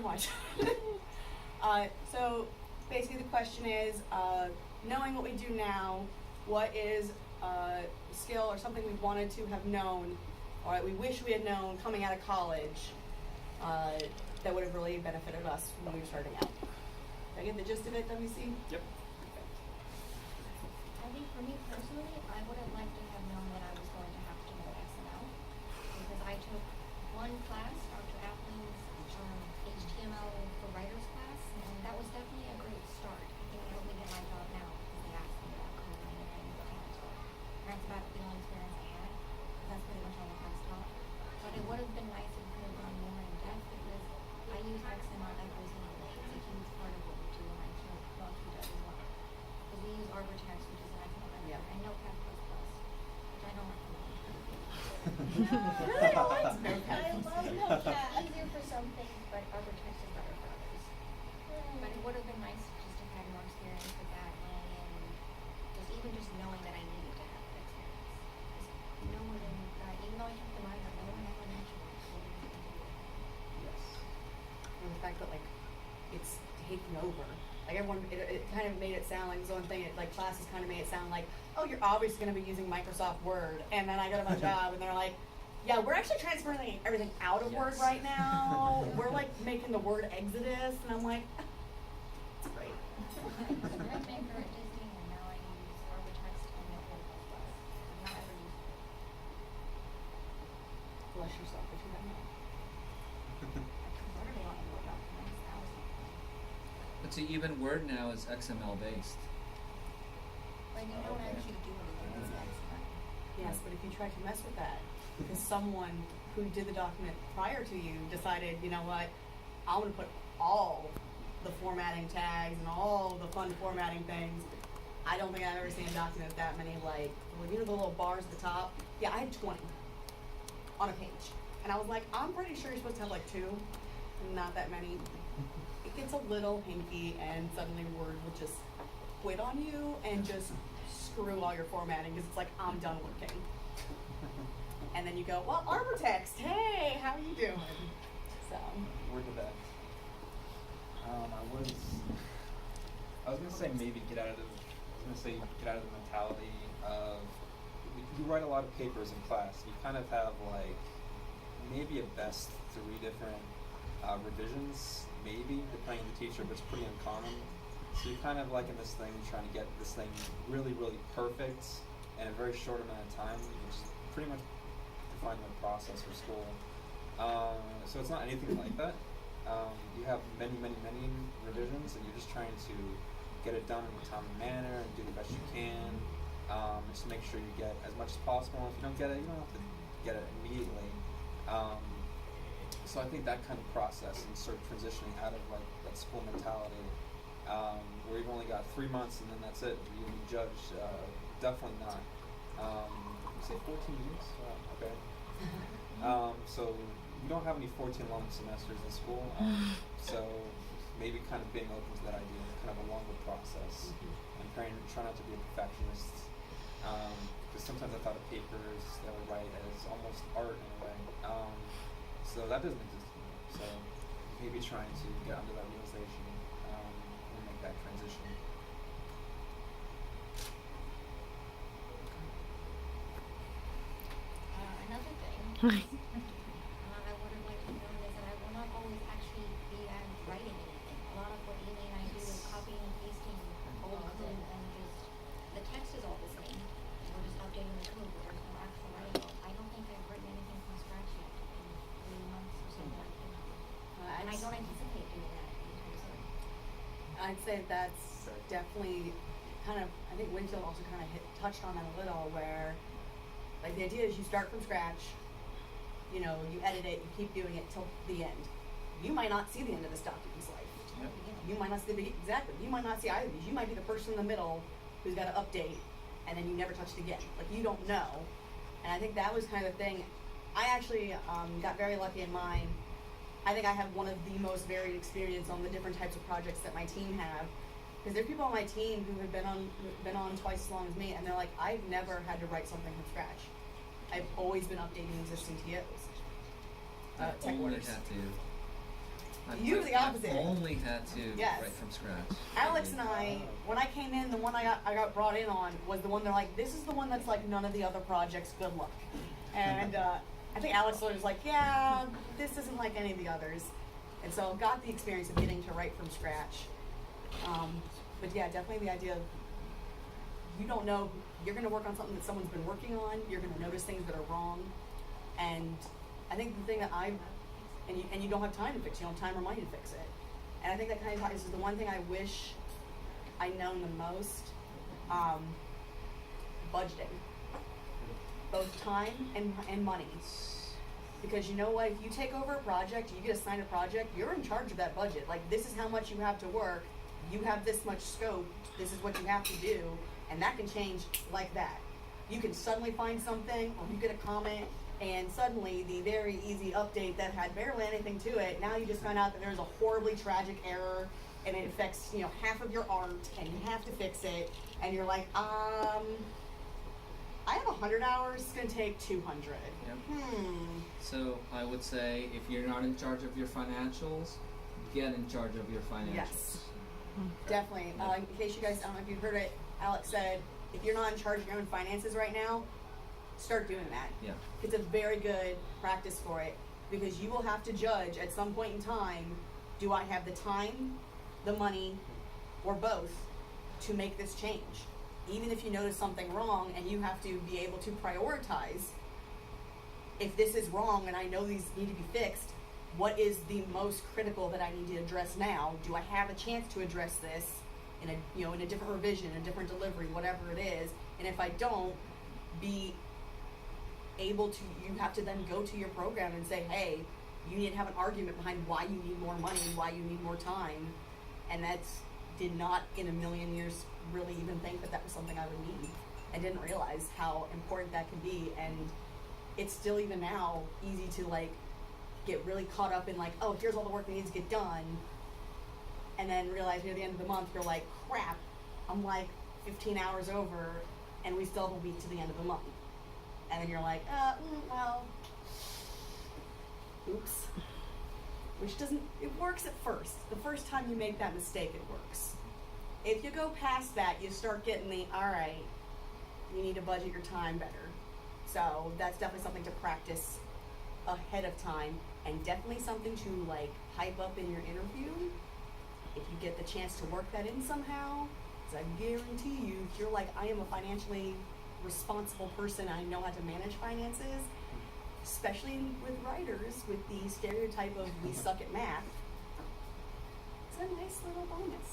pretty much. So basically the question is, knowing what we do now, what is a skill or something we wanted to have known, or we wish we had known coming out of college, that would have really benefited us when we were starting out. Did I get the gist of it, WC? Yep. I think for me personally, I would have liked to have known that I was going to have to know XML, because I took one class, Dr. Applin's HTML for Writers class, and that was definitely a great start. I think it helped me get my job now, because they asked me about coding and everything. That's about the only experience I had, because that's pretty much all the class taught. But it would have been nice if we could have gone more in depth, because I use XML every single day. It's a huge part of what we do, and I'm sure most of you does as well. Because we use Arbortext, which is an XML editor, and Notepad++, which I don't recommend. Really likes Notepad. I love Notepad. Easier for some things, but Arbortext is better for others. But it would have been nice just to have more experience with that, and just knowing that I needed to have that experience. Because no one, even though I took the minor, no one ever mentioned it. Yes. And the fact that like it's taking over. Like everyone, it kind of made it sound like this one thing. Like classes kind of made it sound like, oh, you're obviously going to be using Microsoft Word. And then I go to my job, and they're like, yeah, we're actually transferring everything out of Word right now. We're like making the word exodus, and I'm like, it's great. I was a printmaker at Disney, and now I use Arbortext and Notepad++. I've not ever used it. Bless yourself, but you have not. I converted a lot of Word documents. That was But see, even Word now is XML based. But you don't actually do anything with XML. Yes, but if you try to mess with that, because someone who did the document prior to you decided, you know what, I'm going to put all the formatting tags and all the fun formatting things. I don't think I've ever seen a document with that many, like, well, you know the little bars at the top? Yeah, I had 20 on a page. And I was like, I'm pretty sure you're supposed to have like 2, not that many. It gets a little hinky, and suddenly Word will just quit on you and just screw all your formatting, because it's like, I'm done working. And then you go, well, Arbortext, hey, how are you doing? So. Word to that. I was gonna say maybe get out of the mentality of, you write a lot of papers in class. You kind of have like maybe a best 3 different revisions, maybe depending on the teacher, but it's pretty uncommon. So you're kind of like in this thing, trying to get this thing really, really perfect in a very short amount of time, which is pretty much defining the process for school. So it's not anything like that. You have many, many, many revisions, and you're just trying to get it done in a timely manner and do the best you can. Just make sure you get as much as possible. If you don't get it, you don't have to get it immediately. So I think that kind of process and sort of transitioning out of like that school mentality, where you've only got 3 months and then that's it, you can judge, definitely not. You say 14 weeks? Okay. So you don't have any 14 long semesters in school, so maybe kind of being open to that idea, kind of a longer process, and try not to be a perfectionist, because sometimes I thought of papers that I would write as almost art in a way, so that doesn't exist anymore. So maybe trying to get under that realization and make that transition. Another thing I would have liked to know is that I will not always actually be writing anything. A lot of what Amy and I do is copying and pasting old code, and just the text is all the same. We're just updating the code, but there's no actual writing. I don't think I've written anything from scratch yet in 3 months or so that I've been here. And I don't anticipate doing that anytime soon. I'd say that's definitely kind of, I think Winfield also kind of touched on that a little, where like the idea is you start from scratch, you know, you edit it, you keep doing it till the end. You might not see the end of this document's life. Yep. You might not see exactly, you might not see either of these. You might be the person in the middle who's got to update, and then you never touch it again. Like, you don't know. And I think that was kind of the thing. I actually got very lucky in mine. I think I have one of the most varied experience on the different types of projects that my team have. Because there's people on my team who have been on twice as long as me, and they're like, I've never had to write something from scratch. I've always been updating existing TOs. Tech Only orders. had to. You're the opposite. I've only had to Yes. write from scratch. Alex and I, when I came in, the one I got brought in on was the one they're like, this is the one that's like none of the other projects, good luck. And I think Alex was like, yeah, this isn't like any of the others. And so got the experience of getting to write from scratch. But yeah, definitely the idea of you don't know, you're going to work on something that someone's been working on, you're going to notice things that are wrong. And I think the thing that and you don't have time to fix, you don't have time or money to fix it. And I think that kind of is the one thing I wish I'd known the most, budgeting. Both time and money. Because you know what, if you take over a project, you get assigned a project, you're in charge of that budget. Like, this is how much you have to work, you have this much scope, this is what you have to do, and that can change like that. You can suddenly find something, or you get a comment, and suddenly the very easy update that had barely anything to it, now you just found out that there's a horribly tragic error, and it affects, half of your art, and you have to fix it, and you're like, I have 100 hours, it's gonna take 200. Yep. So I would say if you're not in charge of your financials, get in charge of your financials. Yes, definitely. In case you guys, I don't know if you've heard it, Alex said, if you're not in charge of your own finances right now, start doing that. Yeah. It's a very good practice for it, because you will have to judge at some point in time, do I have the time, the money, or both to make this change? Even if you notice something wrong and you have to be able to prioritize, if this is wrong and I know these need to be fixed, what is the most critical that I need to address now? Do I have a chance to address this in a different revision, a different delivery, whatever it is? And if I don't, be able to, you have to then go to your program and say, hey, you need to have an argument behind why you need more money, why you need more time. And did not in a million years really even think that was something I would need. I didn't realize how important that could be, and it's still even now easy to get really caught up in oh, here's all the work that needs to get done, and then realize near the end of the month you're like, crap, I'm 15 hours over and we still have a week to the end of the month. And then you're like, well, oops. Which it works at first. The first time you make that mistake, it works. If you go past that, you start getting all right, you need to budget your time better. So that's definitely something to practice ahead of time, and definitely something to hype up in your interview. If you get the chance to work that in somehow, because I guarantee you, if you're I am a financially responsible person, I know how to manage finances, especially with writers, with the stereotype of we suck at math, it's a nice little bonus.